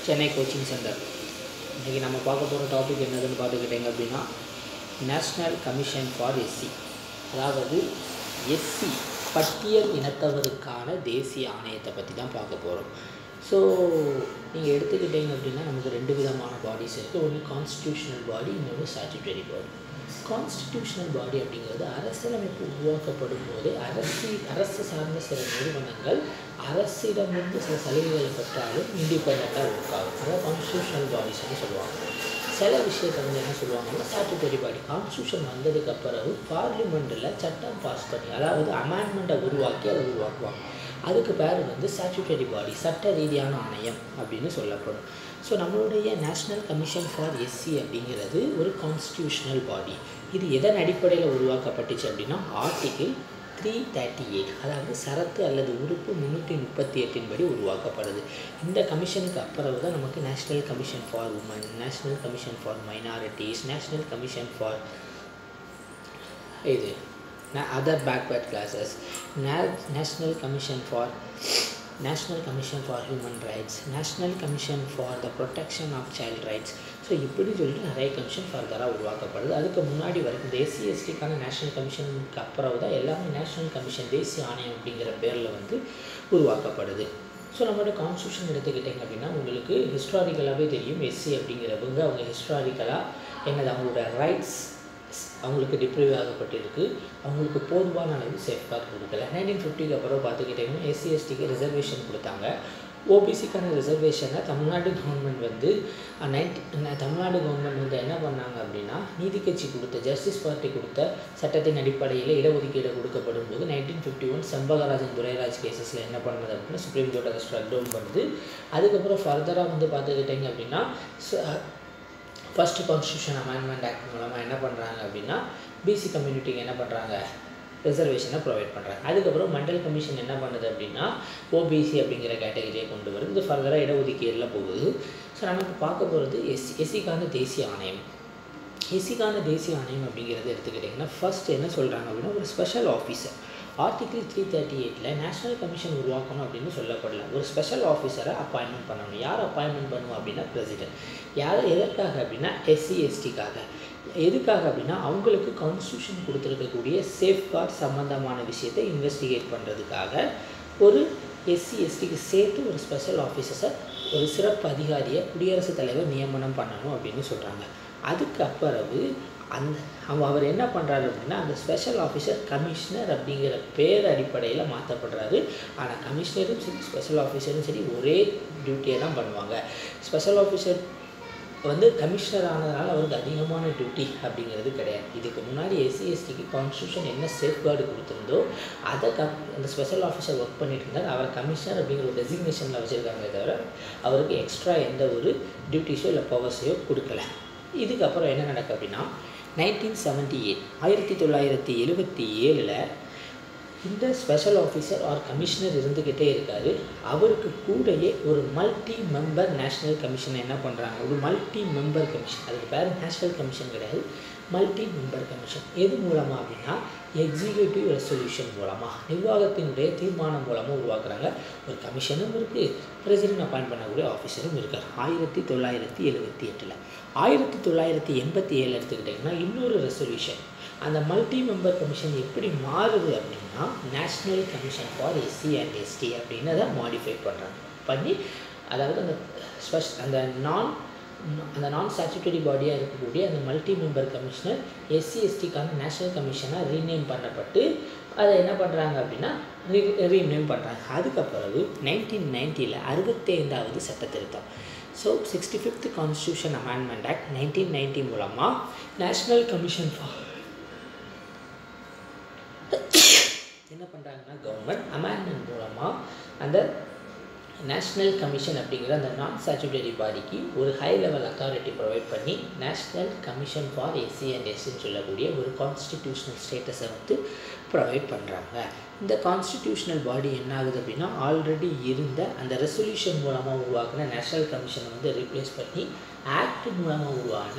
Chennai coaching centre. இன்றைக்கி நம்ம பார்க்க போகிற டாபிக் என்னதுன்னு பார்த்துக்கிட்டிங்க அப்படின்னா நேஷ்னல் கமிஷன் ஃபார் எஸ்சி, அதாவது எஸ்சி பட்டியல் இனத்தவருக்கான தேசிய ஆணையத்தை பற்றி தான் பார்க்க போகிறோம். ஸோ நீங்கள் எடுத்துக்கிட்டிங்க அப்படின்னா நமக்கு ரெண்டு விதமான பாடிஸ் இருக்குது. ஒன்று கான்ஸ்டிடியூஷனல் பாடி, இன்னொன்று ஸ்டாட்யூட்டரி பாடி. கான்ஸ்டிடியூஷனல் பாடி அப்படிங்கிறது அரசியலமைப்பு உருவாக்கப்படும் போது அரசு சார்ந்த சில நிறுவனங்கள் அரசிடமிருந்து சில சலுகைகளை பெற்றாலும் இண்டிபெண்ட்டாக இருக்காது. அதாவது கான்ஸ்டிடியூஷனல் பாடிஸ்ன்னு சொல்லுவாங்க. சில விஷயத்தை வந்து என்ன சொல்லுவாங்கன்னா ஸ்டாட்யூட்டரி பாடி. கான்ஸ்டியூஷன் வந்ததுக்கு பிறகு பார்லிமெண்ட்டில் சட்டம் பாஸ் பண்ணி, அதாவது அமெண்ட்மெண்ட்டை உருவாக்கி அதை உருவாக்குவாங்க. அதுக்கு பேர் வந்து ஸ்டாட்யூட்டரி பாடி, சட்ட ரீதியான ஆணையம் அப்படின்னு சொல்லப்படும். ஸோ நம்மளுடைய நேஷ்னல் கமிஷன் ஃபார் எஸ்சி அப்படிங்கிறது ஒரு கான்ஸ்டியூஷனல் பாடி. இது எதன் அடிப்படையில் உருவாக்கப்பட்டுச்சு அப்படின்னா ஆர்டிகிள் 338, அதாவது சரத்து அல்லது உறுப்பு 338 படி உருவாக்கப்படுது. இந்த கமிஷனுக்கு அப்புறம் தான் நமக்கு national commission for women, national commission for minorities, national commission for other backward classes, national commission for human rights, national commission for the protection of child rights. So இப்படி சொல்லிட்டு நிறைய கமிஷன் ஃபர்தராக உருவாக்கப்படுது. அதுக்கு முன்னாடி வரைக்கும் தேசிய எஸ்டிக்கான நேஷ்னல் கமிஷனுக்கு அப்புறம் தான் எல்லாமே நேஷ்னல் கமிஷன் தேசிய ஆணையம் அப்படிங்கிற பேரில் வந்து உருவாக்கப்படுது. ஸோ நம்மளோட கான்ஸ்டியூஷன் எடுத்துக்கிட்டிங்க அப்படின்னா உங்களுக்கு ஹிஸ்டாரிக்கலாகவே தெரியும். எஸ்சி அப்படிங்கிறவங்க அவங்க ஹிஸ்டாரிக்கலாக என்னது அவங்களோட ரைட்ஸ் அவங்களுக்கு டிப்ரைவ் ஆகப்பட்டிருக்கு. அவங்களுக்கு போதுமான அளவு சேஃப்கார்ட் கொடுக்கல. 1950க்கு அப்புறம் பார்த்துக்கிட்டிங்கன்னா எஸ்சி எஸ்டிக்கு ரிசர்வேஷன் கொடுத்தாங்க. ஓபிசிக்கான ரிசர்வேஷனை தமிழ்நாடு கவர்மெண்ட் வந்து என்ன பண்ணாங்க அப்படின்னா நீதி கட்சி கொடுத்த ஜஸ்டிஸ் பார்ட்டி கொடுத்த சட்டத்தின் அடிப்படையில் இடஒதுக்கீடு கொடுக்கப்படும் போது 1951 செம்பகராஜன் துரைராஜ் கேசஸில் என்ன பண்ணது அப்படின்னா சுப்ரீம் கோர்ட் அதை ஸ்ட்ரக் டவுன் பண்ணுது. அதுக்கப்புறம் ஃபர்தராக வந்து பார்த்துக்கிட்டிங்க அப்படின்னா ஃபஸ்ட்டு கான்ஸ்டியூஷன் அமெண்ட்மெண்ட் ஆக்ட் மூலமாக என்ன பண்ணுறாங்க அப்படின்னா பிசி கம்யூனிட்டிக்கு என்ன பண்ணுறாங்க ரிசர்வேஷனை ப்ரொவைட் பண்ணுறாங்க. அதுக்கப்புறம் மண்டல் கமிஷன் என்ன பண்ணுது அப்படின்னா ஓபிசி அப்படிங்கிற கேட்டகரியை கொண்டு வருது. இது ஃபர்தராக இடஒதுக்கீடில் போகுது. ஸோ நமக்கு பார்க்க போகிறது எஸ்சிக்கான தேசிய ஆணையம். எஸ்சிக்கான தேசிய ஆணையம் அப்படிங்கிறது எடுத்துக்கிட்டிங்கன்னா ஃபர்ஸ்ட் என்ன சொல்கிறாங்க அப்படின்னா ஒரு special officer. Article 338 national commission உருவாக்கணும் அப்படின்னு சொல்லப்படல. ஒரு ஸ்பெஷல் ஆஃபீஸரை அப்பாயின்மெண்ட் பண்ணணும். யார் அப்பாயின்மெண்ட் பண்ணுவோம் அப்படின்னா பிரசிடென்ட். எதற்காக அப்படின்னா எஸ்சி எஸ்டிக்காக. எதுக்காக அப்படின்னா அவங்களுக்கு கான்ஸ்டியூஷன் கொடுத்துருக்கக்கூடிய சேஃப்கார்ட் சம்மந்தமான விஷயத்தை இன்வெஸ்டிகேட் பண்ணுறதுக்காக ஒரு எஸ்சி எஸ்டிக்கு சேர்த்து ஒரு ஸ்பெஷல் ஆஃபீஸரை, ஒரு சிறப்பு அதிகாரியை குடியரசுத் தலைவர் நியமனம் பண்ணணும் அப்படின்னு சொல்கிறாங்க. அதுக்கு அப்புறவு அவர் என்ன பண்ணுறாரு அப்படின்னா அந்த ஸ்பெஷல் ஆஃபீஸர் கமிஷனர் அப்படிங்கிற பேர் அடிப்படையில் மாற்றப்படுறாரு. ஆனால் கமிஷனரும் சரி ஸ்பெஷல் ஆஃபீஸரும் சரி ஒரே டியூட்டியை தான் பண்ணுவாங்க. ஸ்பெஷல் ஆஃபீஸர் வந்து கமிஷனர் ஆனதுனால அவருக்கு அதிகமான டியூட்டி அப்படிங்கிறது கிடையாது. இதுக்கு முன்னாடி எஸ்சி எஸ்டிக்கு கான்ஸ்டியூஷன் என்ன சேஃப்கார்டு கொடுத்துருந்தோ அதை அந்த ஸ்பெஷல் ஆஃபீஸர் ஒர்க் பண்ணிட்டு இருந்தார். அவர் கமிஷனர் அப்படிங்கிற ஒரு டெசிக்னேஷனில் வச்சுருக்காங்களே தவிர அவருக்கு எக்ஸ்ட்ரா எந்த ஒரு டியூட்டிஸோ இல்லை பவர்ஸையோ கொடுக்கல. இதுக்கப்புறம் என்ன நடக்குது அப்படின்னா 1977 இந்த ஸ்பெஷல் ஆஃபீஸர் ஆர் கமிஷனர் இருந்துக்கிட்டே இருக்கார். அவருக்கு கூடயே ஒரு மல்டி மெம்பர் நேஷ்னல் கமிஷன் என்ன பண்ணுறாங்க, ஒரு மல்டி மெம்பர் கமிஷன். அதுக்கு பேர் நேஷ்னல் கமிஷன் கிடையாது, மல்டி மெம்பர் கமிஷன். எது மூலமாக அப்படின்னா எக்ஸிக்யூட்டிவ் ரெசல்யூஷன் மூலமாக, நிர்வாகத்தினுடைய தீர்மானம் மூலமாக உருவாக்குறாங்க. ஒரு கமிஷனும் இருக்குது, பிரசிடென்ட் அப்பாயிண்ட் பண்ணக்கூடிய ஆஃபீஸரும் இருக்கார். 1978 1987 எடுத்துக்கிட்டிங்கன்னா இன்னொரு ரெசல்யூஷன். அந்த மல்டி மெம்பர் கமிஷன் எப்படி மாறுது அப்படின்னா national commission for SC and ST அப்படின்னு அதை மாடிஃபை பண்ணி அதாவது அந்த நான் ஸ்டாட்யூட்டரி பாடியாக இருக்கக்கூடிய அந்த மல்டி மெம்பர் கமிஷனர் எஸ்சி எஸ்டிக்கான நேஷ்னல் கமிஷனாக ரீநேம் பண்ணப்பட்டு அதை என்ன பண்ணுறாங்க அப்படின்னா ரீநேம் பண்ணுறாங்க. அதுக்கப்புறம் 1990 65வது சட்ட திருத்தம். So 65th constitution amendment act 1990 மூலமாக நேஷ்னல் கமிஷன் ஃபார் என்ன பண்ணுறாங்கன்னா கவர்மெண்ட் அமெண்ட்மெண்ட் மூலமாக அந்த நேஷ்னல் கமிஷன் அப்படிங்கிற அந்த நான் ஸ்டாட்யூட்டரி பாடிக்கு ஒரு ஹை லெவல் அத்தாரிட்டி ப்ரொவைட் பண்ணி national commission for SC and எஸ்சின்னு சொல்லக்கூடிய ஒரு கான்ஸ்டிடியூஷனல் ஸ்டேட்டஸை வந்து ப்ரொவைட் பண்ணுறாங்க. இந்த கான்ஸ்டிடியூஷனல் பாடி என்ன ஆகுது அப்படின்னா ஆல்ரெடி இருந்த அந்த ரெசல்யூஷன் மூலமாக உருவாக்கின நேஷ்னல் கமிஷனை வந்து ரீப்ளேஸ் பண்ணி ஆக்ட் மூலமாக உருவான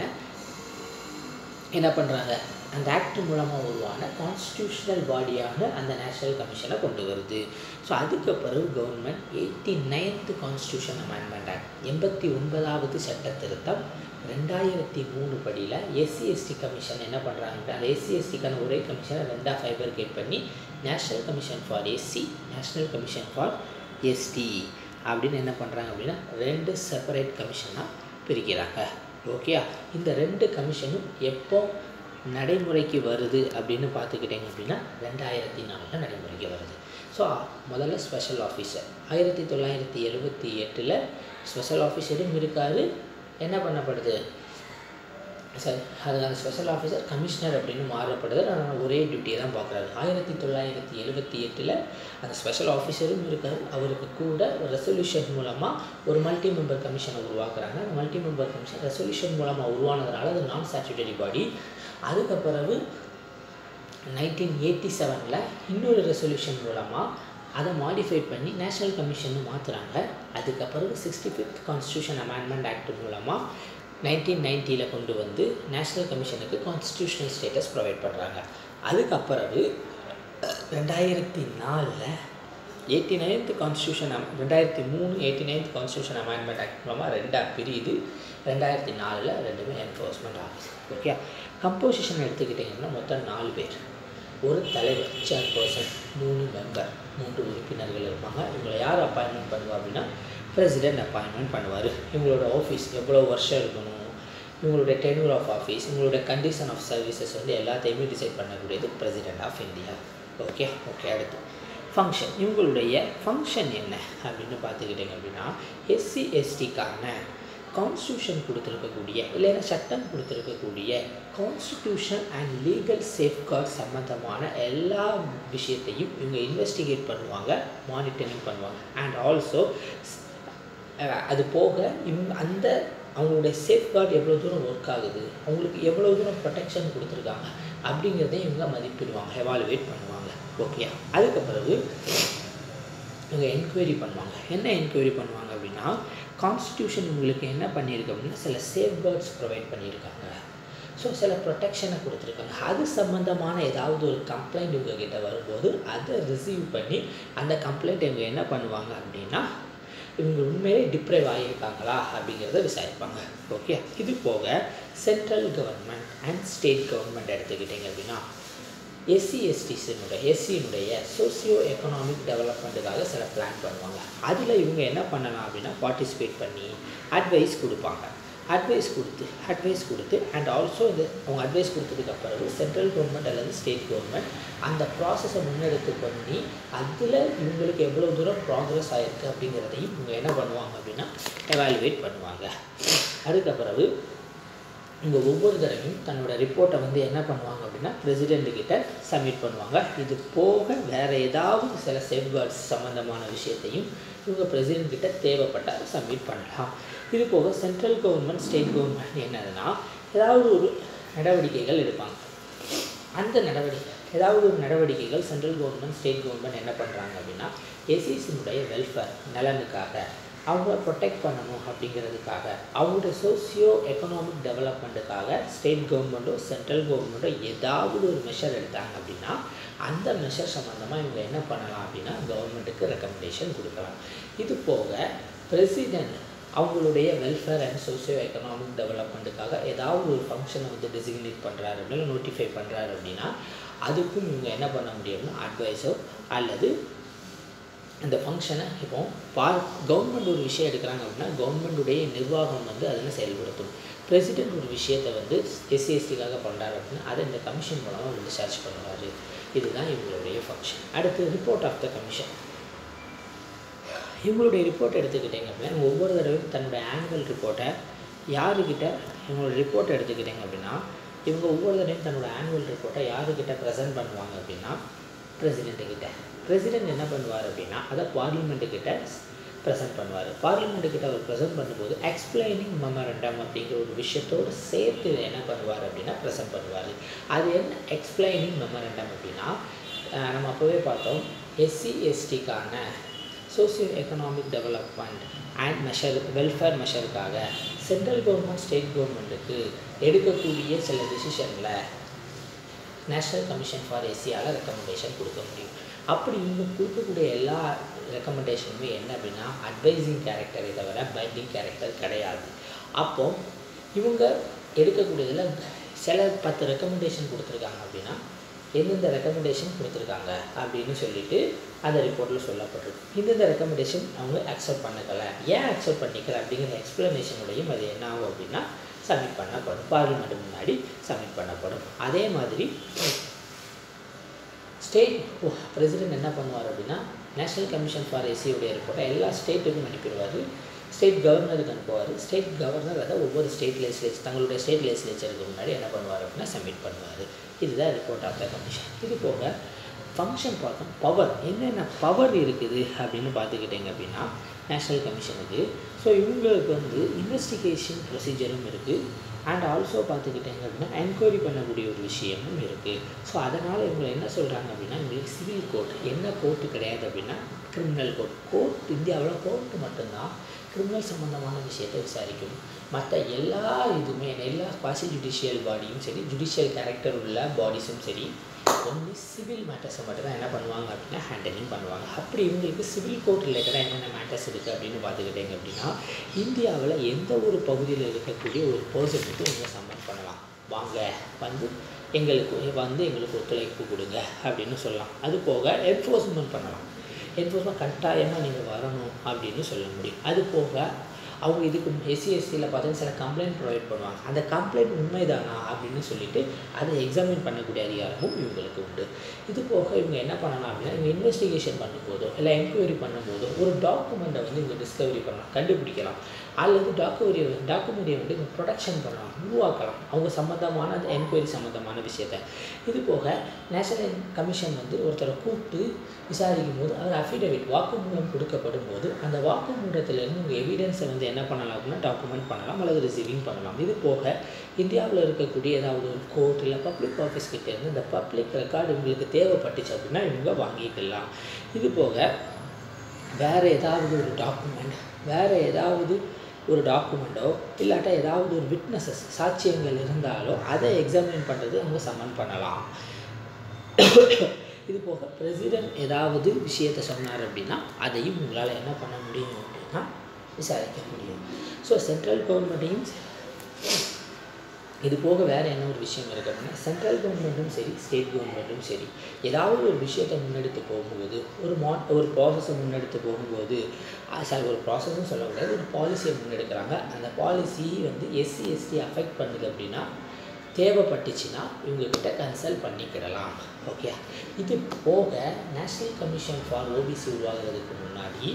என்ன பண்ணுறாங்க அந்த ஆக்ட் மூலமாக உருவான கான்ஸ்டியூஷனல் பாடியான அந்த நேஷ்னல் கமிஷனை கொண்டு வருது. ஸோ அதுக்கு பிறகு government 89th constitution amendment act 89வது சட்ட திருத்தம் 2003 படியில் எஸ்சி/எஸ்டி கமிஷன் என்ன பண்ணுறாங்க, அந்த எஸ்சி/எஸ்டிக்கான ஒரே கமிஷனை ரெண்டாக ஃபைபர்கேட் பண்ணி national commission for SC, national commission for ST அப்படின்னு என்ன பண்ணுறாங்க அப்படின்னா 2 செப்பரேட் கமிஷனாக பிரிக்கிறாங்க. ஓகே, இந்த 2 கமிஷனும் எப்போ நடைமுறைக்கு வருது அப்படின்னு பார்த்துக்கிட்டிங்க அப்படின்னா 2004 நடைமுறைக்கு வருது. ஸோ முதல்ல ஸ்பெஷல் ஆஃபீஸர் 1978 ஸ்பெஷல் ஆஃபீஸரும் இருக்கார். என்ன பண்ணப்படுது, சரி அதுக்கான ஸ்பெஷல் ஆஃபீஸர் கமிஷனர் அப்படின்னு மாறப்படுது. ஆனால் ஒரே டியூட்டியை தான் பார்க்குறாரு. 1978 அந்த ஸ்பெஷல் ஆஃபீஸரும் இருக்கார். அவருக்கு கூட ஒரு ரெசல்யூஷன் மூலமாக ஒரு மல்டி மெம்பர் கமிஷனை உருவாக்குறாங்க. அந்த மல்டி மெம்பர் கமிஷன் ரெசல்யூஷன் மூலமாக உருவானதுனால அது நான் ஸ்டாட்யூட்டரி பாடி. அதுக்கு பிறகு 1987 இன்னொரு ரெசல்யூஷன் மூலமாக அதை மாடிஃபை பண்ணி நேஷ்னல் கமிஷன்னு மாற்றுறாங்க. அதுக்கப்புறம் 65th கான்ஸ்டியூஷன் அமெண்ட்மெண்ட் ஆக்ட் மூலமாக 1990 கொண்டு வந்து நேஷ்னல் கமிஷனுக்கு கான்ஸ்டியூஷனல் ஸ்டேட்டஸ் ப்ரொவைட் பண்ணுறாங்க. அதுக்கப்புறம் 2004 89th constitution 2003 89th constitution amendment act மூலமாக 2ஆக பிரியுது. 2004 ரெண்டுமே என்ஃபோர்ஸ்மெண்ட் ஆஃபீஸ். ஓகே, கம்போசிஷன் எடுத்துக்கிட்டிங்கன்னா மொத்தம் 4 பேர், ஒரு தலைவர் சேர்பர்சன், 3 மெம்பர், 3 உறுப்பினர்கள் இருப்பாங்க. இவங்களை யார் அப்பாயின்மெண்ட் பண்ணுவா அப்படின்னா பிரசிடென்ட் அப்பாயின்மெண்ட் பண்ணுவார். இவங்களோட ஆஃபீஸ் எவ்வளோ வருஷம் இருக்கணும், இவங்களுடைய டென்யூர் ஆஃப் ஆஃபீஸ், இவங்களுடைய கண்டிஷன் ஆஃப் சர்வீசஸ் வந்து எல்லாத்தையுமே டிசைட் பண்ணக்கூடியது பிரசிடென்ட் ஆஃப் இந்தியா. ஓகே, அடுத்து ஃபங்க்ஷன். இவங்களுடைய ஃபங்க்ஷன் என்ன அப்படின்னு பார்த்துக்கிட்டிங்க அப்படின்னா எஸ்சி/எஸ்டிக்கான கான்ஸ்டியூஷன் கொடுத்துருக்கக்கூடிய இல்லைன்னா சட்டம் கொடுத்துருக்கக்கூடிய கான்ஸ்டியூஷன் அண்ட் லீகல் சேஃப்கார்ட் சம்மந்தமான எல்லா விஷயத்தையும் இவங்க இன்வெஸ்டிகேட் பண்ணுவாங்க, மானிட்டரிங் பண்ணுவாங்க. அண்ட் ஆல்சோ அது போக இவங்க அந்த அவங்களுடைய சேஃப்கார்ட் எவ்வளோ தூரம் ஒர்க் ஆகுது, அவங்களுக்கு எவ்வளோ தூரம் ப்ரொடெக்ஷன் கொடுத்துருக்காங்க அப்படிங்கிறதையும் இவங்க மதிப்பிடுவாங்க, எவாலுவேட் பண்ணுவாங்க. ஓகே, அதுக்கு பிறகு இவங்க என்கொயரி பண்ணுவாங்க. என்ன என்கொயரி பண்ணுவாங்க அப்படின்னா கான்ஸ்டியூஷன் உங்களுக்கு என்ன பண்ணியிருக்கு அப்படின்னா சில சேஃப்கார்ட்ஸ் ப்ரொவைட் பண்ணியிருக்காங்க, ஸோ சில ப்ரொடெக்ஷனை கொடுத்துருக்காங்க. அது சம்மந்தமான ஏதாவது ஒரு கம்ப்ளைண்ட் இவங்ககிட்ட வரும்போது அதை ரிசீவ் பண்ணி அந்த கம்ப்ளைண்ட் இவங்க என்ன பண்ணுவாங்க அப்படின்னா இவங்க உண்மையிலே டிப்ரைவ் ஆகியிருக்காங்களா அப்படிங்கிறத விசாரிப்பாங்க. ஓகே, இது போக central government and state government எடுத்துக்கிட்டிங்க அப்படின்னா எஸ்சியினுடைய சோசியோ எக்கனாமிக் டெவலப்மெண்ட்டுக்காக சில பிளான் பண்ணுவாங்க. அதில் இவங்க என்ன பண்ணலாம் அப்படின்னா பார்ட்டிசிபேட் பண்ணி அட்வைஸ் கொடுப்பாங்க. அட்வைஸ் கொடுத்து அண்ட் ஆல்சோ அவங்க அட்வைஸ் கொடுத்ததுக்கப்புறம் சென்ட்ரல் கவர்மெண்ட் அல்லது ஸ்டேட் கவர்மெண்ட் அந்த ப்ராசஸை முன்னெடுத்து பண்ணி அதில் இவங்களுக்கு எவ்வளோ தூரம் ப்ராக்ரஸ் ஆகிருக்கு அப்படிங்கிறதையும் இவங்க என்ன பண்ணுவாங்க அப்படின்னா எவாலுவேட் பண்ணுவாங்க. அதுக்கப்புறம் இவங்க ஒவ்வொரு தடவையும் தன்னோட ரிப்போர்ட்டை வந்து என்ன பண்ணுவாங்க அப்படின்னா பிரசிடெண்ட்டுக்கிட்ட சப்மிட் பண்ணுவாங்க. இது போக வேறு ஏதாவது சில சேஃப்கார்ட்ஸ் சம்மந்தமான விஷயத்தையும் இவங்க பிரசிடெண்ட்கிட்ட தேவைப்பட்டால் சப்மிட் பண்ணலாம். இது போக சென்ட்ரல் கவர்மெண்ட் ஸ்டேட் கவர்மெண்ட் என்னதுன்னா ஏதாவது ஒரு நடவடிக்கைகள் எடுப்பாங்க. அந்த ஏதாவது ஒரு நடவடிக்கைகள் சென்ட்ரல் கவர்மெண்ட் ஸ்டேட் கவர்மெண்ட் என்ன பண்ணுறாங்க அப்படின்னா எஸ்சிஸினுடைய வெல்ஃபேர் நலனுக்காக அவங்கள ப்ரொடெக்ட் பண்ணணும் அப்படிங்கிறதுக்காக அவங்களோட சோசியோ எக்கனாமிக் டெவலப்மெண்ட்டுக்காக ஸ்டேட் கவர்மெண்ட்டோ சென்ட்ரல் கவர்மெண்ட்டோ ஏதாவது ஒரு மெஷர் எடுத்தாங்க அப்படின்னா அந்த மெஷர் சம்மந்தமாக இவங்க என்ன பண்ணலாம் அப்படின்னா கவர்மெண்ட்டுக்கு ரெக்கமெண்டேஷன் கொடுக்கலாம். இது போக பிரசிடெண்ட் அவங்களுடைய வெல்ஃபேர் அண்ட் சோசியோ எக்கனாமிக் டெவலப்மெண்ட்டுக்காக ஏதாவது ஒரு ஃபங்க்ஷனை வந்து டெசிக்னேட் பண்ணுறாரு அப்படின்னா நோட்டிஃபை பண்ணுறாரு அப்படின்னா அதுக்கும் இவங்க என்ன பண்ண முடியும்னா அட்வைஸோ அல்லது அந்த ஃபங்க்ஷனை இப்போ கவர்மெண்ட் ஒரு விஷயம் எடுக்கிறாங்க அப்படின்னா கவர்மெண்ட்டுடைய நிர்வாகம் வந்து அதில் செயல்படுத்தும். பிரசிடெண்ட் ஒரு விஷயத்தை வந்து எஸ்சிஎஸ்டிக்காக பண்ணுறாரு அப்படின்னா அதை இந்த கமிஷன் மூலமாக வந்து சர்ச் பண்ணுவார். இதுதான் இவங்களுடைய ஃபங்க்ஷன். அடுத்து ரிப்போர்ட் ஆஃப் த கமிஷன். இவங்களுடைய ரிப்போர்ட் எடுத்துக்கிட்டிங்க அப்படின்னா ஒவ்வொரு தடவையும் தன்னுடைய ஆனுவல் ரிப்போர்ட்டை யாருக்கிட்ட இவங்களோட ரிப்போர்ட்டை எடுத்துக்கிட்டிங்க அப்படின்னா இவங்க ஒவ்வொரு தடவையும் தன்னோட ஆனுவல் ரிப்போர்ட்டை யாருக்கிட்ட ப்ரெசென்ட் பண்ணுவாங்க அப்படின்னா பிரசிடெண்ட்டுக்கிட்ட. பிரசிடெண்ட் என்ன பண்ணுவார் அப்படின்னா அதை பார்லிமெண்ட்டுக்கிட்ட ப்ரெசென்ட் பண்ணுவார். பார்லிமெண்ட்டுக்கிட்ட அவர் ப்ரெசென்ட் பண்ணும்போது எக்ஸ்பிளைனிங் மெமரண்டம் அப்படிங்கிற ஒரு விஷயத்தோடு சேர்த்து என்ன பண்ணுவார் அப்படின்னா ப்ரெசென்ட் பண்ணுவார். அது என்ன எக்ஸ்பிளைனிங் மெமரண்டம் அப்படின்னா நம்ம அப்போவே பார்த்தோம் எஸ்சிஎஸ்டிக்கான socio economic development and welfare மெஷருக்காக சென்ட்ரல் கவர்மெண்ட் ஸ்டேட் கவர்மெண்ட்டுக்கு எடுக்கக்கூடிய சில டிசிஷனில் நேஷ்னல் கமிஷன் ஃபார் எஸ்சியால் ரெக்கமெண்டேஷன் கொடுக்க முடியும். அப்படி இவங்க கொடுக்கக்கூடிய எல்லா ரெக்கமெண்டேஷனுமே என்ன அப்படின்னா அட்வைசிங் கேரக்டரை தவிர பைண்டிங் கேரக்டர் கிடையாது. அப்போது இவங்க எடுக்கக்கூடியதில் சில 10 ரெக்கமெண்டேஷன் கொடுத்துருக்காங்க அப்படின்னா எந்தெந்த ரெக்கமெண்டேஷன் கொடுத்துருக்காங்க அப்படின்னு சொல்லிட்டு அந்த ரிப்போர்ட்டில் சொல்லப்பட்டிருக்கு. இந்தந்த ரெக்கமெண்டேஷன் அவங்க அக்செப்ட் பண்ணிக்கல, ஏன் அக்செப்ட் பண்ணிக்கல அப்படிங்கிற எக்ஸ்ப்ளனேஷனோடையும் அது என்ன ஆகும் அப்படின்னா சப்மிட் பண்ணப்படும், பார்லிமெண்ட் முன்னாடி சப்மிட் பண்ணப்படும். அதே மாதிரி ஸ்டேட் பிரசிடென்ட் என்ன பண்ணுவார் அப்படின்னா நேஷ்னல் கமிஷன் ஃபார் எஸ்சியோடைய ரிப்போர்ட்டை எல்லா ஸ்டேட்டுக்கும் அனுப்பிடுவார். ஸ்டேட் கவர்னருக்கு அனுப்புவார். ஸ்டேட் கவர்னர் அதை ஒவ்வொரு ஸ்டேட் லெஜிஸ்லேச்சர் தங்களுடைய ஸ்டேட் லெஜிஸ்லேச்சருக்கு முன்னாடி என்ன பண்ணுவார் அப்படின்னா சப்மிட் பண்ணுவார். இதுதான் ரிப்போர்ட் ஆஃப் த கமிஷன். இது போக ஃபங்க்ஷன் பார்த்தோம், பவர் என்னென்ன பவர் இருக்குது அப்படின்னு பார்த்துக்கிட்டிங்க அப்படின்னா நேஷ்னல் கமிஷனுக்கு. ஸோ இவங்களுக்கு வந்து இன்வெஸ்டிகேஷன் ப்ரொசீஜரும் இருக்குது அண்ட் ஆல்சோ பார்த்துக்கிட்டிங்க அப்படின்னா என்கொயரி பண்ணக்கூடிய ஒரு விஷயமும் இருக்குது. ஸோ அதனால் இவங்க என்ன சொல்கிறாங்க அப்படின்னா இவங்களுக்கு சிவில் கோர்ட் என்ன கோர்ட்டு கிடையாது அப்படின்னா கிரிமினல் கோர்ட் இந்தியாவில் கோர்ட்டு மட்டும்தான் கிரிமினல் சம்மந்தமான விஷயத்தை விசாரிக்கும். மற்ற எல்லா இதுவுமே எல்லா குவாசி ஜுடிஷியல் பாடியும் சரி ஜுடிஷியல் கேரக்டர் உள்ள பாடிஸும் சரி ஒன்லி சிவில் மேட்டர்ஸை மட்டும் தான் என்ன பண்ணுவாங்க அப்படின்னா ஹேண்டலிங் பண்ணுவாங்க. அப்படி இவங்களுக்கு சிவில் கோர்ட் ரிலேட்டடாக என்னென்ன மேட்டர்ஸ் இருக்குது அப்படின்னு பார்த்துக்கிட்டிங்க அப்படின்னா இந்தியாவில் எந்த ஒரு பகுதியில் இருக்கக்கூடிய ஒரு பர்சனுக்கு இவங்க சம்மன் பண்ணலாம், வாங்க வந்து எங்களுக்கு ஒத்துழைப்பு கொடுங்க அப்படின்னு சொல்லலாம். அது போக என்ஃபோர்ஸ்மெண்ட் பண்ணலாம், என்ஃபோர்ஸ்மெண்ட் கட்டாயமாக நீங்கள் வரணும் அப்படின்னு சொல்ல முடியும். அது போக அவங்க இதுக்கு எஸ்சிஎஸ்டியில் பார்த்தீங்கன்னா சில கம்ப்ளைண்ட் ப்ரொவைட் பண்ணுவாங்க. அந்த கம்ப்ளைண்ட் உண்மைதானா அப்படின்னு சொல்லிட்டு அதை எக்ஸாமின் பண்ணக்கூடிய அதிகாரமும் இவங்களுக்கு உண்டு. இது போக இவங்க என்ன பண்ணலாம் அப்படின்னா இவங்க இன்வெஸ்டிகேஷன் பண்ணும்போதோ இல்லை என்கொயரி பண்ணும்போதோ ஒரு டாக்குமெண்ட்டை வந்து இவங்க டிஸ்கவரி பண்ணலாம், கண்டுபிடிக்கலாம், அல்லது டாக்குமெண்ட்டை வந்து இவங்க ப்ரொடக்ஷன் பண்ணலாம், உருவாக்கலாம் அவங்க சம்மந்தமான அந்த என்கொயரி சம்மந்தமான விஷயத்தை. இது போக நேஷனல் கமிஷன் வந்து ஒருத்தரை கூப்பிட்டு விசாரிக்கும் போது அவர் அஃபிடவிட் வாக்குமூலம் கொடுக்கப்படும் போது அந்த வாக்குமூலத்திலேருந்து உங்கள் எவிடன்ஸை வந்து என்ன பண்ணலாம் அப்படின்னா டாக்குமெண்ட் பண்ணலாம் அல்லது ரிசீவிங் பண்ணலாம். இது போக இந்தியாவில் இருக்கக்கூடிய ஏதாவது ஒரு கோர்ட் இல்லை பப்ளிக் ஆஃபீஸ் கிட்டே இருந்து இந்த பப்ளிக் ரெக்கார்டு இவங்களுக்கு தேவைப்பட்டுச்சு அப்படின்னா இவங்க வாங்கிக்கலாம். இது போக வேறு ஏதாவது ஒரு டாக்குமெண்ட்டோ இல்லாட்டா ஏதாவது ஒரு விட்னஸஸ் சாட்சியங்கள் இருந்தாலோ அதை எக்ஸாமின் பண்ணுறது அவங்க சம்மன் பண்ணலாம். இது போக பிரசிடென்ட் ஏதாவது விஷயத்தை சொன்னார் அப்படின்னா அதையும் உங்களால் என்ன பண்ண முடியும் அப்படின்னா விசாரிக்க முடியும். ஸோ சென்ட்ரல் கவர்மெண்ட்டையும் இது போக வேறு என்ன ஒரு விஷயம் இருக்குது அப்படின்னா சென்ட்ரல் கவர்மெண்ட்டும் சரி ஸ்டேட் கவர்மெண்ட்டும் சரி ஏதாவது ஒரு விஷயத்தை முன்னெடுத்து போகும்போது ஒரு ப்ராசஸை முன்னெடுத்து போகும்போது ஒரு ப்ராசஸும் சொல்லக்கூடாது, ஒரு பாலிசியை முன்னெடுக்கிறாங்க. அந்த பாலிசி வந்து எஸ்சி அஃபெக்ட் பண்ணுது அப்படின்னா தேவைப்பட்டுச்சுன்னா இவங்கக்கிட்ட கன்சல்ட் பண்ணிக்கிடலாம். ஓகே, இது போக நேஷ்னல் கமிஷன் ஃபார் ஓபிசி உருவாகிறதுக்கு முன்னாடி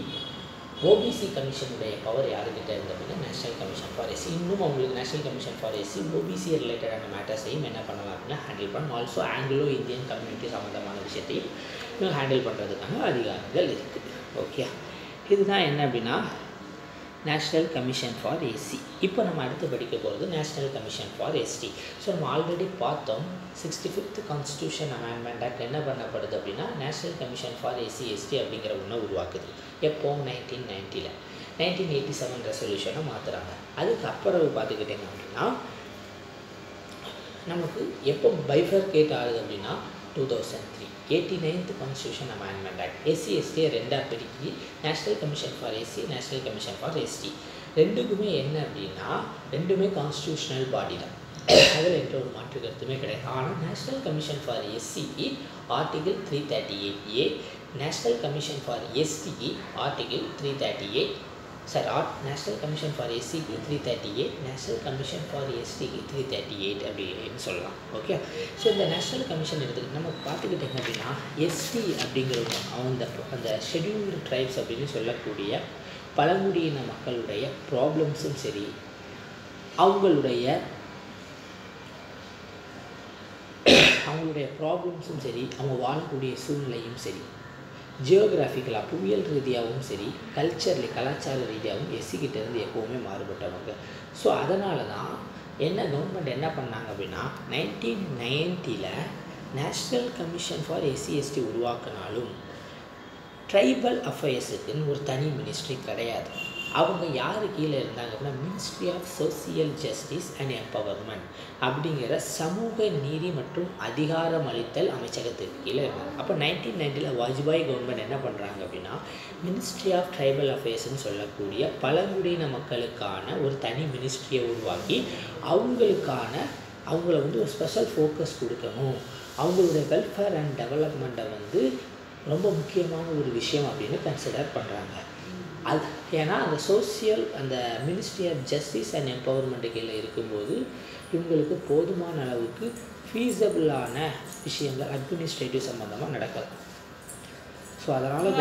ஓபிசி கமிஷனுடைய பவர் யாருக்கிட்ட இருந்தது அப்படின்னா நேஷ்னல் கமிஷன் ஃபார் எஸ்சி. இன்னும் அவங்களுக்கு national commission for SC OBC ரிலேட்டடான மேட்டர்ஸையும் என்ன பண்ணலாம் அப்படின்னா ஹேண்டில் பண்ணணும். ஆல்சோ ஆங்கிலோ இந்தியன் கம்யூனிட்டி சம்மந்தமான விஷயத்தையும் இவங்க ஹேண்டில் பண்ணுறதுக்கான அதிகாரங்கள் இருக்குது. ஓகே, இதுதான் என்ன அப்படின்னா நேஷ்னல் கமிஷன் ஃபார் எஸ்சி. இப்போ நம்ம அடுத்து படிக்க போகிறது national commission for ST. So நம்ம ஆல்ரெடி பார்த்தோம் 65th கான்ஸ்டியூஷன் அமெண்ட்மெண்ட் ஆக்ட் என்ன பண்ணப்படுது அப்படின்னா national commission for SC ST அப்படிங்கிற ஒன்று உருவாக்குது. எப்போ 1990 1987 ரெசல்யூஷனை மாற்றுறாங்க. அதுக்கப்புறம் பார்த்துக்கிட்டிங்க அப்படின்னா நமக்கு எப்போ பைஃபர்கேட் ஆகுது அப்படின்னா 2003 89th constitution amendment act SC எஸ்டியை ரெண்டாக பிரிக்கி national commission for SC national commission for ST ரெண்டுக்குமே என்ன அப்படின்னா ரெண்டுமே கான்ஸ்டியூஷனல் பாடி தான், அதில் எந்த ஒரு மாற்று கருத்துமே கிடையாது. ஆனால் நேஷ்னல் கமிஷன் ஃபார் எஸ்சிக்கு article 338A, national commission for எஸ்டிக்கு ஆர்டிகிள் 338 நேஷ்னல் கமிஷன் ஃபார் எஸ்சிக்கு 338, நேஷ்னல் கமிஷன் ஃபார் எஸ்டிக்கு 338 அப்படின்னு சொல்லலாம். ஓகே, ஸோ இந்த நேஷ்னல் கமிஷன் எடுத்துக்கிட்டு நம்ம பார்த்துக்கிட்டிங்க அப்படின்னா எஸ்டி அப்படிங்கிறவங்க அந்த ஷெட்யூல்டு ட்ரைப்ஸ் அப்படின்னு சொல்லக்கூடிய பழங்குடியின மக்களுடைய ப்ராப்ளம்ஸும் சரி அவங்களுடைய ப்ராப்ளம்ஸும் சரி அவங்க வாழக்கூடிய சூழ்நிலையும் சரி ஜியோகிராஃபிக்கலாக புவியியல் ரீதியாகவும் சரி கலாச்சார ரீதியாகவும் எஸ்சிக்கிட்டேருந்து எப்போவுமே மாறுபட்டவங்க. ஸோ அதனால தான் கவர்மெண்ட் என்ன பண்ணாங்க அப்படின்னா 1990 national commission for SC ST உருவாக்கினாலும் ட்ரைபல் அஃபேர்ஸுக்குன்னு ஒரு தனி மினிஸ்ட்ரி கிடையாது. அவங்க யார் கீழே இருந்தாங்க அப்படின்னா ministry of social justice and empowerment அப்படிங்கிற சமூக நீதி மற்றும் அதிகாரமளித்தல் அமைச்சகத்துக்கு கீழே இருந்தாங்க. அப்போ 1990 வாஜ்பாய் கவர்மெண்ட் என்ன பண்ணுறாங்க அப்படின்னா மினிஸ்ட்ரி ஆஃப் ட்ரைபல் அஃபேர்ஸ்னு சொல்லக்கூடிய பழங்குடியின மக்களுக்கான ஒரு தனி மினிஸ்ட்ரியை உருவாக்கி அவங்கள வந்து ஒரு ஸ்பெஷல் ஃபோக்கஸ் கொடுக்கணும், அவங்களுடைய வெல்ஃபேர் அண்ட் டெவலப்மெண்ட்டை வந்து ரொம்ப முக்கியமான ஒரு விஷயம் அப்படின்னு கன்சிடர் பண்ணுறாங்க. அது ஏன்னா அந்த ministry of justice and empowerment கீழே இருக்கும்போது இவங்களுக்கு போதுமான அளவுக்கு ஃபீஸபிளான விஷயங்கள் அட்மினிஸ்ட்ரேட்டிவ் சம்மந்தமாக நடக்கலாம். ஸோ அதனால்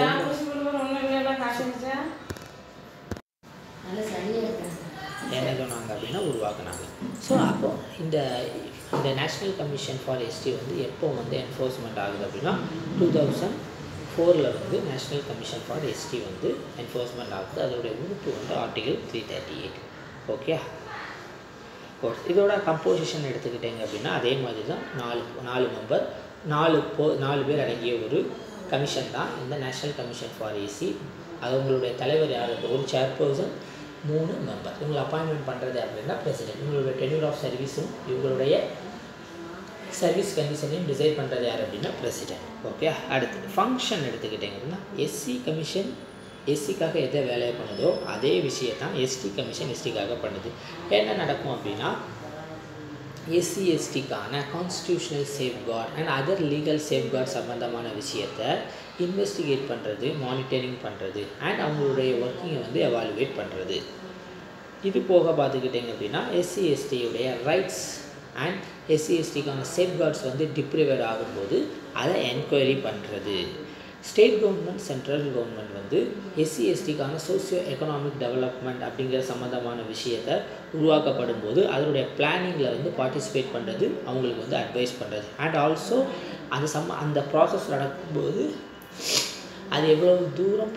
என்ன சொன்னாங்க அப்படின்னா உருவாக்குனாங்க. ஸோ அப்போது இந்த நேஷ்னல் கமிஷன் ஃபார் எஸ்டி வந்து எப்போ வந்து என்ஃபோர்ஸ்மெண்ட் ஆகுது அப்படின்னா 2004 வந்து நேஷ்னல் கமிஷன் ஃபார் எஸ்டி வந்து என்ஃபோர்ஸ்மெண்ட் ஆகுது. அதோடைய உறுப்பு வந்து ஆர்டிகல் 338. ஓகே, இதோட கம்போசிஷன் எடுத்துக்கிட்டீங்க அப்படின்னா அதே மாதிரி தான் 4 மெம்பர் 4 பேர் அடங்கிய ஒரு கமிஷன் தான் இந்த நேஷ்னல் கமிஷன் ஃபார் எஸ்சி. அவங்களுடைய தலைவர் யார், ஒரு சேர்பர்சன் 3 மெம்பர். இவங்களை அப்பாயின்மெண்ட் பண்ணுறது அப்படின்னா பிரசிடென்ட். இவங்களுடைய டென்யூர் ஆஃப் சர்வீஸும் இவங்களுடைய சர்வீஸ் கண்டிஷனையும் டிசைட் பண்ணுறது யார் அப்படின்னா பிரசிடென்ட். ஓகே, அடுத்து ஃபங்க்ஷன் எடுத்துக்கிட்டிங்க அப்படின்னா எஸ்சி கமிஷன் எஸ்சிக்காக எதை வேலையை பண்ணுதோ அதே விஷயத்தான் எஸ்டி கமிஷன் எஸ்டிக்காக பண்ணுது. என்ன நடக்கும் அப்படின்னா எஸ்சி எஸ்டிக்கான constitutional safeguard and other legal safeguard சம்மந்தமான விஷயத்தை இன்வெஸ்டிகேட் பண்ணுறது, மானிட்டரிங் பண்ணுறது அண்ட் அவங்களுடைய ஒர்க்கிங்கை வந்து எவாலுவேட் பண்ணுறது. இது போக பார்த்துக்கிட்டிங்க அப்படின்னா எஸ்சி எஸ்டியுடைய ரைட்ஸ் அண்ட் எஸ்சி எஸ்டிக்கான சேஃப்கார்ட்ஸ் வந்து டிப்ரிவேட் ஆகும்போது அதை என்கொயரி பண்ணுறது. ஸ்டேட் கவர்மெண்ட் சென்ட்ரல் கவர்மெண்ட் வந்து எஸ்சி எஸ்டிக்கான சோசியோ எக்கனாமிக் டெவலப்மெண்ட் அப்படிங்கிற சம்மந்தமான விஷயத்தை உருவாக்கப்படும் போது அதனுடைய பிளானிங்கில் வந்து பார்ட்டிசிபேட் பண்ணுறது, அவங்களுக்கு வந்து அட்வைஸ் பண்ணுறது அண்ட் ஆல்சோ அந்த ப்ராசஸ் நடக்கும்போது அது எவ்வளோ தூரம்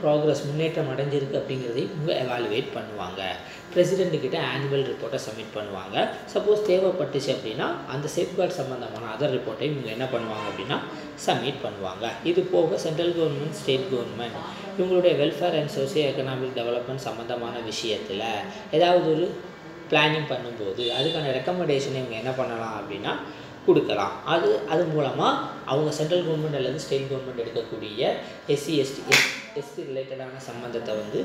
முன்னேற்றம் அடைஞ்சிருக்கு அப்படிங்கிறதையும் இவங்க எவாலுவேட் பண்ணுவாங்க. பிரசிடெண்ட்டுக்கிட்ட ஆனுவல் ரிப்போர்ட்டை சப்மிட் பண்ணுவாங்க. சப்போஸ் தேவைப்பட்டுச்சு அப்படின்னா அந்த சேஃப்கார்ட் சம்மந்தமான அதர் ரிப்போர்ட்டை இவங்க என்ன பண்ணுவாங்க அப்படின்னா சப்மிட் பண்ணுவாங்க. இது போக சென்ட்ரல் கவர்மெண்ட், ஸ்டேட் கவர்மெண்ட் இவங்களுடைய welfare and socio economic development சம்மந்தமான விஷயத்தில் ஏதாவது ஒரு பிளானிங் பண்ணும்போது அதுக்கான ரெக்கமெண்டேஷனை இவங்க என்ன பண்ணலாம் அப்படின்னா கொடுக்கலாம். அது மூலமாக அவங்க சென்ட்ரல் கவர்மெண்ட் அல்லது ஸ்டேட் கவர்மெண்ட் எடுக்கக்கூடிய எஸ்டி ரிலேட்டடான சம்மந்தத்தை வந்து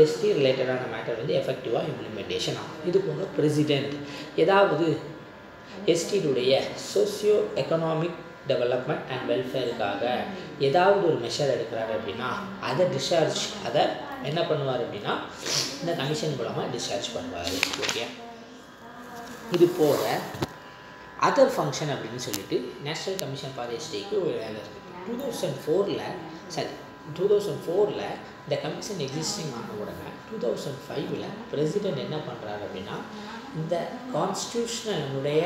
எஸ்டி ரிலேட்டடான மேட்டர் வந்து எஃபெக்டிவாக இம்ப்ளிமெண்டேஷன் ஆகும். இது போக பிரசிடெண்ட் ஏதாவது எஸ்டியுடைய சோசியோ எக்கனாமிக் டெவலப்மெண்ட் அண்ட் வெல்ஃபேருக்காக ஏதாவது ஒரு மெஷர் எடுக்கிறாரு அப்படின்னா அதை என்ன பண்ணுவார் அப்படின்னா இந்த கமிஷன் மூலமாக டிஸ்சார்ஜ் பண்ணுவார். ஓகே, இது போக அதர் ஃபங்க்ஷன் அப்படின்னு சொல்லிட்டு நேஷ்னல் கமிஷன் ஃபார் எஸ்டிக்கு ஒரு வேலை இருக்குது. 2004 இந்த கமிஷன் எக்ஸிஸ்டிங் ஆன உடனே 2005 பிரசிடெண்ட் என்ன பண்ணுறாரு அப்படின்னா இந்த கான்ஸ்டியூஷனுடைய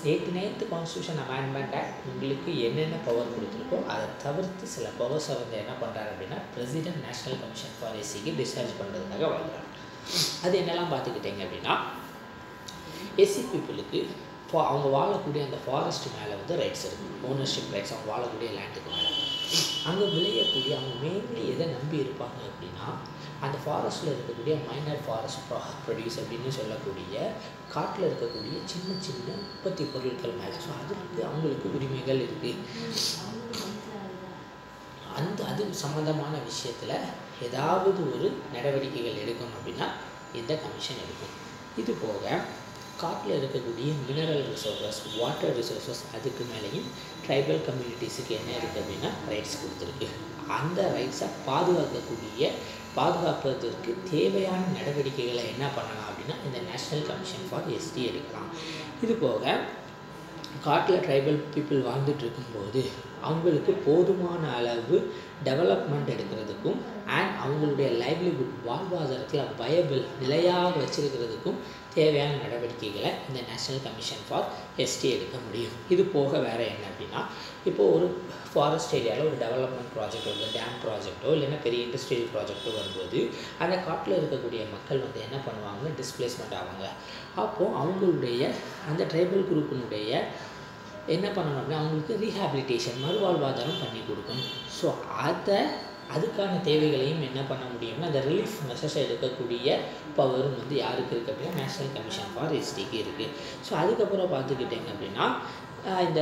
89th கான்ஸ்டியூஷன் அமெண்ட்மெண்ட் ஆக்ட் உங்களுக்கு என்னென்ன பவர் கொடுத்துருக்கோ அதை தவிர்த்து சில பவர்ஸை வந்து என்ன பண்ணுறாரு அப்படின்னா பிரசிடெண்ட் நேஷ்னல் கமிஷன் ஃபார் எஸ்சிக்கு டிஸ்சார்ஜ் பண்ணுறதுக்காக வாழ்கிறாங்க. அது என்னெல்லாம் பார்த்துக்கிட்டீங்க அப்படின்னா எஸ்சி பீப்புளுக்கு அவங்க வாழக்கூடிய அந்த ஃபாரஸ்ட் மேலே வந்து ரைட்ஸ் இருக்குது, ஓனர்ஷிப் ரைட்ஸ். அவங்க வாழக்கூடிய லேண்டுக்கு மேலே அங்கே விளையக்கூடிய அவங்க மெயின்லி எதை நம்பி இருப்பாங்க அப்படின்னா அந்த ஃபாரஸ்ட்டில் இருக்கக்கூடிய மைனர் ஃபாரஸ்ட் ப்ரொடியூஸ் அப்படின்னு சொல்லக்கூடிய காட்டில் இருக்கக்கூடிய சின்ன சின்ன உற்பத்தி பொருட்கள் மேலே. ஸோ அதுக்கு அவங்களுக்கு உரிமைகள் இருக்குது. அது சம்மந்தமான விஷயத்தில் ஏதாவது ஒரு நடவடிக்கைகள் எடுக்கணும் அப்படின்னா இந்த கமிஷன் எடுக்கும். இது போக காட்டில் இருக்கக்கூடிய மினரல் ரிசோர்ஸஸ், வாட்டர் ரிசோர்ஸஸ் அதுக்கு மேலேயும் ட்ரைபல் கம்யூனிட்டிஸுக்கு என்ன இருக்குது அப்படின்னா ரைட்ஸ் கொடுத்துருக்கு. அந்த ரைட்ஸை பாதுகாப்பதற்கு தேவையான நடவடிக்கைகளை என்ன பண்ணலாம் அப்படின்னா இந்த நேஷ்னல் கமிஷன் ஃபார் எஸ்டி எடுக்கலாம். இது போக காட்டில் ட்ரைபல் பீப்புள் வாழ்ந்துட்டு இருக்கும்போது அவங்களுக்கு போதுமான அளவு டெவலப்மெண்ட் எடுக்கிறதுக்கும் அண்ட் அவங்களுடைய லைவ்லிஹுட் வாழ்வாதாரத்தில் வயபிள் நிலையாக வச்சுருக்கிறதுக்கும் தேவையான நடவடிக்கைகளை இந்த நேஷ்னல் கமிஷன் ஃபார் எஸ்டி எடுக்க முடியும். இது போக வேறு என்ன அப்படின்னா இப்போது ஒரு ஃபாரஸ்ட் ஏரியாவில் ஒரு டெவலப்மெண்ட் ப்ராஜெக்ட் வருது, டேம் ப்ராஜெக்டோ இல்லைன்னா பெரிய இண்டஸ்ட்ரியல் ப்ராஜெக்டோ வரும்போது அந்த காட்டில் இருக்கக்கூடிய மக்கள் வந்து என்ன பண்ணுவாங்க, டிஸ்பிளேஸ்மெண்ட் ஆவாங்க. அப்போது அவங்களுடைய அந்த ட்ரைபல் குரூப்பினுடைய என்ன பண்ணணும் அப்படின்னா அவங்களுக்கு ரீஹாபிலிட்டேஷன் மறுவாழ்வாதாரம் பண்ணி கொடுக்கணும். ஸோ அதை அதுக்கான தேவைகளையும் என்ன பண்ண முடியும்னா அந்த ரிலீஃப் மெஷர்ஸை எடுக்கக்கூடிய பவரும் வந்து யாருக்கு இருக்குது அப்படின்னா நேஷ்னல் கமிஷன் ஃபார் எஸ்டிக்கு இருக்குது. ஸோ அதுக்கப்புறம் பார்த்துக்கிட்டிங்க அப்படின்னா இந்த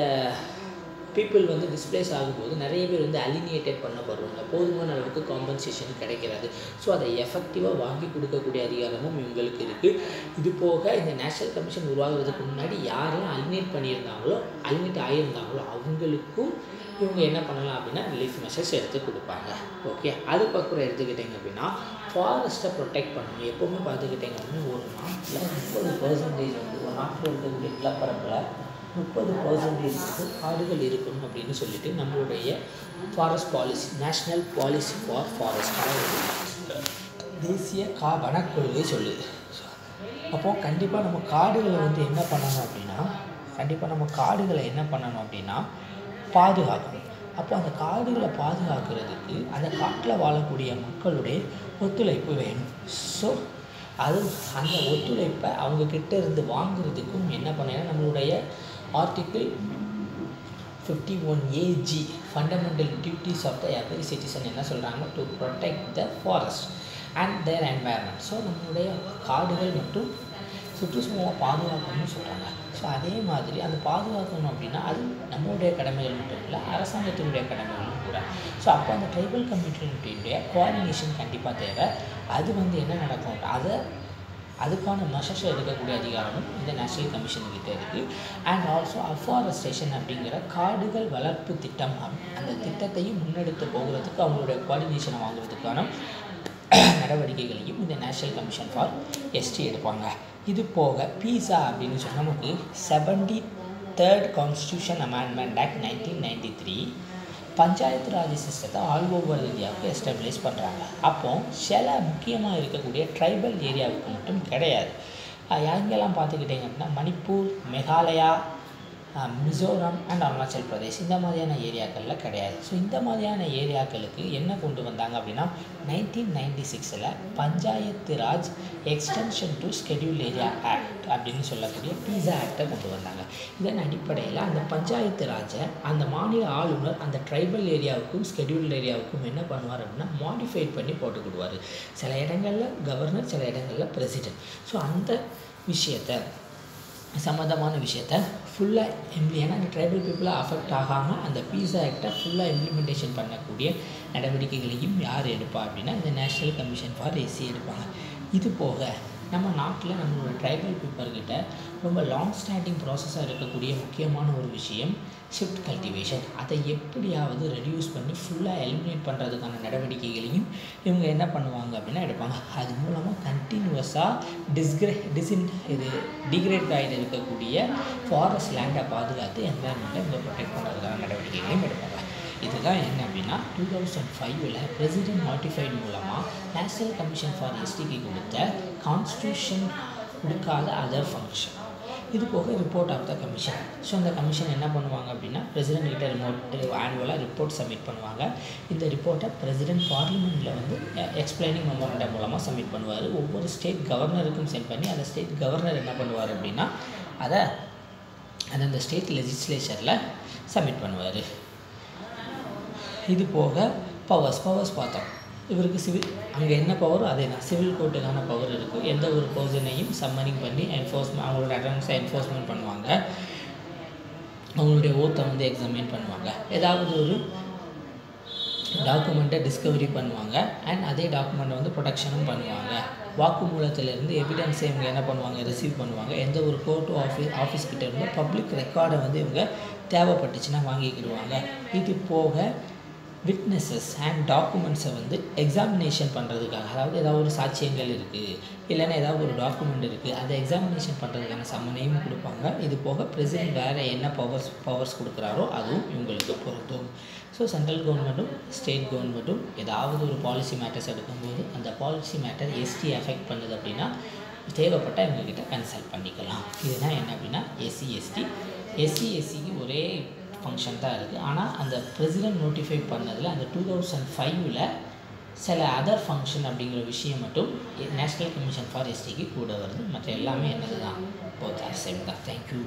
பீப்புள் வந்து டிஸ்பிளேஸ் ஆகும்போது நிறைய பேர் வந்து அலினியேட்டட் பண்ணப்படுவாங்க, போதுமான அளவுக்கு காம்பன்சேஷன் கிடைக்கிறாது. ஸோ அதை எஃபெக்டிவாக வாங்கி கொடுக்கக்கூடிய அதிகாரமும் இவங்களுக்கு இருக்குது. இது போக இந்த நேஷ்னல் கமிஷன் உருவாகிறதுக்கு முன்னாடி யாரெல்லாம் அலினேட் பண்ணியிருந்தாங்களோ அலினேட் ஆகியிருந்தாங்களோ அவங்களுக்கும் இவங்க என்ன பண்ணலாம் அப்படின்னா ரிலீஃப் மெஷர்ஸ் எடுத்து கொடுப்பாங்க. ஓகே, அது பக்கம் எடுத்துக்கிட்டிங்க அப்படின்னா ஃபாரஸ்ட்டை ப்ரொடெக்ட் பண்ணணும். எப்போவுமே பார்த்துக்கிட்டிங்க அப்படின்னா ஒரு நாட்டில் 30% வந்து ஒரு நாட்டில் இருக்கக்கூடிய நிலப்பரப்பில் 30% வந்து காடுகள் இருக்கணும் அப்படின்னு சொல்லிட்டு நம்மளுடைய forest policy, national policy for forest, அதாவது தேசிய வனக்கொள்கை சொல்லுது. அப்போது கண்டிப்பாக நம்ம காடுகளை வந்து என்ன பண்ணணும் அப்படின்னா பாதுகாக்கணும். அப்போ அந்த காடுகளை பாதுகாக்கிறதுக்கு அந்த காட்டில் வாழக்கூடிய மக்களுடைய ஒத்துழைப்பு வேணும். ஸோ அந்த ஒத்துழைப்பை அவங்கக்கிட்ட இருந்து வாங்குறதுக்கும் என்ன பண்ணேன்னா நம்மளுடைய article 51AG fundamental duties of the every citizen என்ன சொல்கிறாங்க, to protect the forest and their environment. So நம்மளுடைய காடுகள் மற்றும் சுற்றுச்சூழலை பாதுகாக்கணும்னு சொல்கிறாங்க. ஸோ அதே மாதிரி அந்த பாதுகாக்கணும் அப்படின்னா அது நம்மளுடைய கடமைகள் மட்டும் இல்லை, அரசாங்கத்தினுடைய கடமைகளும் கூட. ஸோ அப்போ அந்த ட்ரைபல் கம்யூனிட்டியுடைய கோஆர்டினேஷன் கண்டிப்பாக தேவை. அது வந்து என்ன நடக்கும், அதுக்கான மெஷர்ஸ் எடுக்கக்கூடிய அதிகாரமும் இந்த நேஷ்னல் கமிஷன்கிட்ட இருக்குது. அண்ட் ஆல்சோ அஃபாரஸ்டேஷன் அப்படிங்கிற காடுகள் வளர்ப்பு திட்டம், அந்த திட்டத்தையும் முன்னெடுத்து போகிறதுக்கு அவங்களுடைய கோஆர்டினேஷனை வாங்குறதுக்கான நடவடிக்கைகளையும் இந்த நேஷ்னல் கமிஷன் ஃபார் எஸ்டி எடுப்பாங்க. இது போக பீஸா அப்படின்னு சொல்லி நமக்கு 73rd constitution amendment act 1993 panchayat Raj சிஸ்டத்தை ஆல் ஓவர் இந்தியாவுக்கு எஸ்டாப்ளிஷ் பண்ணுறாங்க. அப்போது சில முக்கியமாக இருக்கக்கூடிய ட்ரைபல் ஏரியாவுக்கு மட்டும் கிடையாது. எங்கெல்லாம் பார்த்துக்கிட்டிங்க அப்படின்னா மணிப்பூர், மேகாலயா, மிசோரம் அண்ட் அருணாச்சல் பிரதேஷ் இந்த மாதிரியான ஏரியாக்களில் கிடையாது. ஸோ இந்த மாதிரியான ஏரியாக்களுக்கு என்ன கொண்டு வந்தாங்க அப்படின்னா 1996 panchayat Raj extension to schedule area act அப்படின்னு சொல்லக்கூடிய பீஸா ஆக்டை கொண்டு வந்தாங்க. இதன் அடிப்படையில் அந்த பஞ்சாயத்து ராஜை அந்த மாநில ஆளுநர் அந்த ட்ரைபல் ஏரியாவுக்கும் ஸ்கெடியூல்டு ஏரியாவுக்கும் என்ன பண்ணுவார் அப்படின்னா மாடிஃபைட் பண்ணி போட்டுக்கிடுவார். சில இடங்களில் கவர்னர், சில இடங்களில் பிரசிடென்ட். ஸோ அந்த சம்மந்தமான விஷயத்தை ஃபுல்லாக ஏன்னா அந்த ட்ரைபல் பீப்புளை அஃபெக்ட் ஆகாமல் அந்த பீஸா ஆக்டை ஃபுல்லாக இம்ப்ளிமெண்டேஷன் பண்ணக்கூடிய நடவடிக்கைகளையும் யார் எடுப்பா அப்படின்னா இந்த நேஷ்னல் கமிஷன் ஃபார் எஸ்சி எடுப்பாங்க. இது போக நம்ம நாட்டில் நம்மளோட ட்ரைபல் பீப்புள்கிட்ட ரொம்ப லாங் ஸ்டாண்டிங் ப்ராசஸாக இருக்கக்கூடிய முக்கியமான ஒரு விஷயம் ஷிஃப்ட் கல்டிவேஷன். அதை எப்படியாவது ரெடியூஸ் பண்ணி ஃபுல்லாக எலிமினேட் பண்ணுறதுக்கான நடவடிக்கைகளையும் இவங்க என்ன பண்ணுவாங்க அப்படின்னா எடுப்பாங்க. அது மூலமாக கண்டினியூஸாக டிகிரேட் ஆகிட்டு இருக்கக்கூடிய ஃபாரஸ்ட் லேண்டை பாதுகாத்து என்வாயர்மெண்ட்டை இவங்க ப்ரொடெக்ட் பண்ணுறதுக்கான நடவடிக்கைகளையும் எடுப்பாங்க. இதுதான் என்ன அப்படின்னா 2005 பிரசிடென்ட் நோட்டிஃபைட் மூலமாக நேஷ்னல் கமிஷன் ஃபார் எஸ்டிக்கு கொடுத்த கான்ஸ்டியூஷன் கொடுக்காத அதர் ஃபங்க்ஷன். இது போக report of the commission. So அந்த கமிஷன் என்ன பண்ணுவாங்க அப்படின்னா பிரசிடென்ட் கிட்ட ஆனுவலாக ரிப்போர்ட் சப்மிட் பண்ணுவாங்க. இந்த ரிப்போர்ட்டை பிரசிடென்ட் பார்லிமெண்ட்டில் வந்து எக்ஸ்பிளைனிங் மெமோரண்டம் மூலமாக சப்மிட் பண்ணுவார். ஒவ்வொரு ஸ்டேட் கவர்னருக்கும் சென்ட் பண்ணி அந்த ஸ்டேட் கவர்னர் என்ன பண்ணுவார் அப்படின்னா அதை அந்த ஸ்டேட் லெஜிஸ்லேச்சரில் சப்மிட் பண்ணுவார். இது போக பவர்ஸ் பார்த்தோம். இவருக்கு அங்கே என்ன பவரோ அதே தான், சிவில் கோர்ட்டுக்கான பவர் இருக்குது. எந்த ஒரு பர்சனையும் சம்மனிங் பண்ணி அவங்களோட அட்டெண்டன்ஸை என்ஃபோர்ஸ்மெண்ட் பண்ணுவாங்க. அவங்களுடைய ஓத்தை வந்து எக்ஸாமின் பண்ணுவாங்க. ஏதாவது ஒரு டாக்குமெண்ட்டை டிஸ்கவரி பண்ணுவாங்க. அண்ட் அதே டாக்குமெண்ட்டை வந்து ப்ரொடெக்ஷனும் பண்ணுவாங்க. வாக்குமூலத்திலேருந்து எவிடன்ஸை இவங்க என்ன பண்ணுவாங்க, ரிசீவ் பண்ணுவாங்க. எந்த ஒரு கோர்ட்டு ஆஃபீஸ்கிட்ட இருந்து பப்ளிக் ரெக்கார்டை வந்து இவங்க தேவைப்பட்டுச்சுன்னா வாங்கிக்கிடுவாங்க. இது போக விட்னஸஸ் அண்ட் டாக்குமெண்ட்ஸை வந்து எக்ஸாமினேஷன் பண்ணுறதுக்காக, அதாவது ஏதாவது ஒரு சாட்சியங்கள் இருக்குது இல்லைன்னா ஏதாவது ஒரு டாக்குமெண்ட் இருக்குது, அதை எக்ஸாமினேஷன் பண்ணுறதுக்கான சம்மனையும் கொடுப்பாங்க. இது போக பிரசிடென்ட் வேறு என்ன பவர்ஸ் கொடுக்குறாரோ அதுவும் இவங்களுக்கு பொருந்தும். ஸோ சென்ட்ரல் கவர்மெண்ட்டும் ஸ்டேட் கவர்மெண்ட்டும் ஏதாவது ஒரு பாலிசி மேட்டர்ஸ் எடுக்கும்போது அந்த பாலிசி மேட்டர் எஸ்டி அஃபெக்ட் பண்ணுது அப்படின்னா தேவைப்பட்டால் இவங்ககிட்ட கன்சல்ட் பண்ணிக்கலாம். இதுதான் என்ன அப்படின்னா எஸ்சிக்கு ஒரே ஃபங்க்ஷன் தான் இருக்குது. ஆனால் அந்த பிரசிடென்ட் நோட்டிஃபை பண்ணதில் அந்த 2005 சில அதர் ஃபங்க்ஷன் அப்படிங்கிற விஷயம் மட்டும் நேஷ்னல் கமிஷன் ஃபார் எஸ்டிக்கு கூட வருது. மற்ற எல்லாமே என்னது தான், போத் ஆர் சேம் தான். தேங்க்யூ.